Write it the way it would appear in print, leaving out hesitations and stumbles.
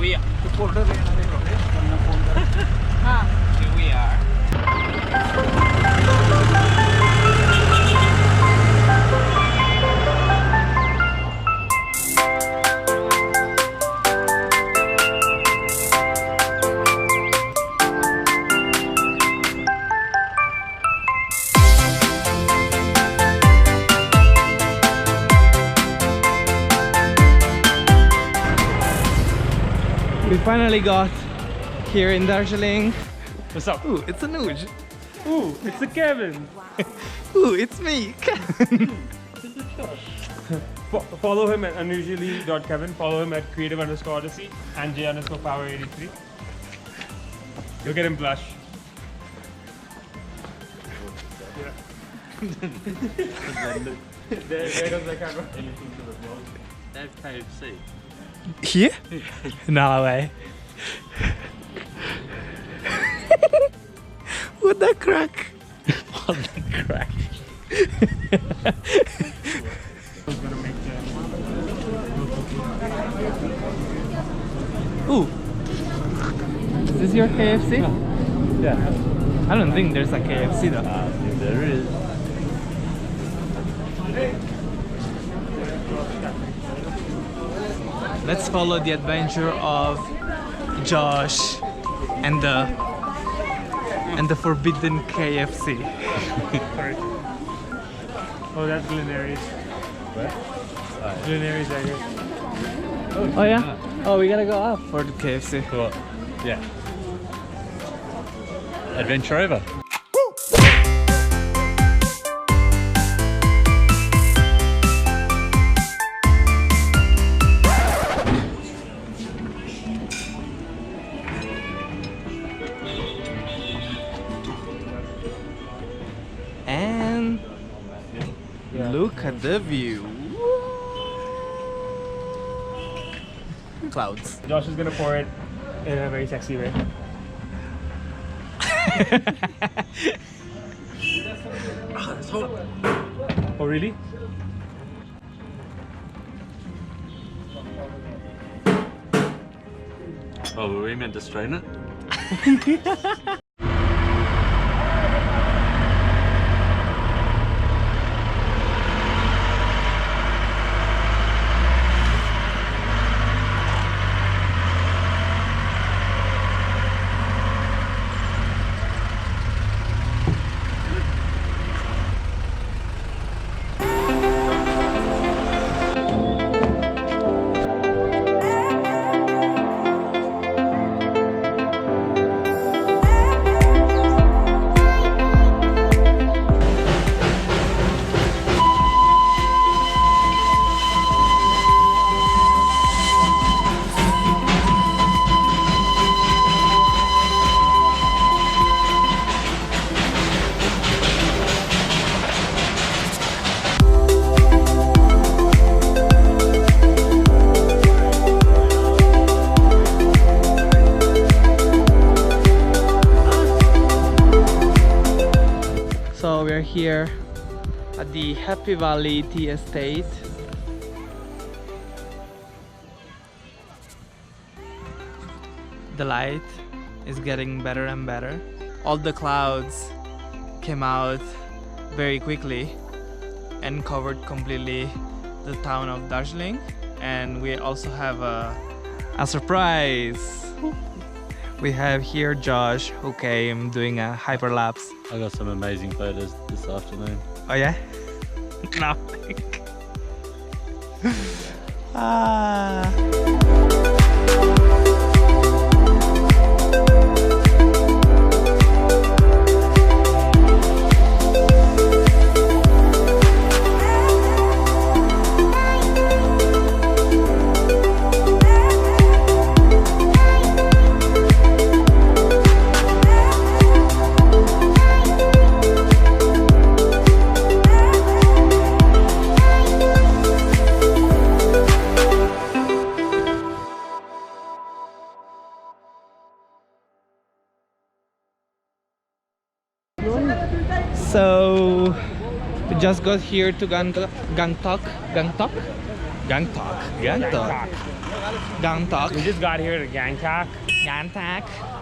we are. Here we are. We finally got here in Darjeeling. What's up? Ooh, it's a Nuj. Ooh, it's the Kevin. Ooh, it's me. Follow him at unusually.kevin. Follow him at creative_odyssey and j_power83. You'll get him blush. There goes the camera. That's KFC. Here? No way. What the crack? What the crack? Ooh. Is this your KFC? Yeah. I don't think there's a KFC though. There is. Let's follow the adventure of Josh and the forbidden KFC. Sorry. Oh, that's Glenary's. Where? Glenary's right here. Oh yeah? Oh, we gotta go up for the KFC. Cool. Yeah. Adventure over. And look at the view. Clouds. Josh is gonna pour it in a very sexy way. It's hot. Oh, really? Oh, were we meant to strain it? So we're here at the Happy Valley Tea Estate. The light is getting better and better. All the clouds came out very quickly and covered completely the town of Darjeeling. And we also have a surprise. We have here Josh, who came doing a hyperlapse. I got some amazing photos this afternoon. Oh yeah? No. Ah. So we just got here to Gangtok. Gangtok. We just got here to Gangtok. Gangtok.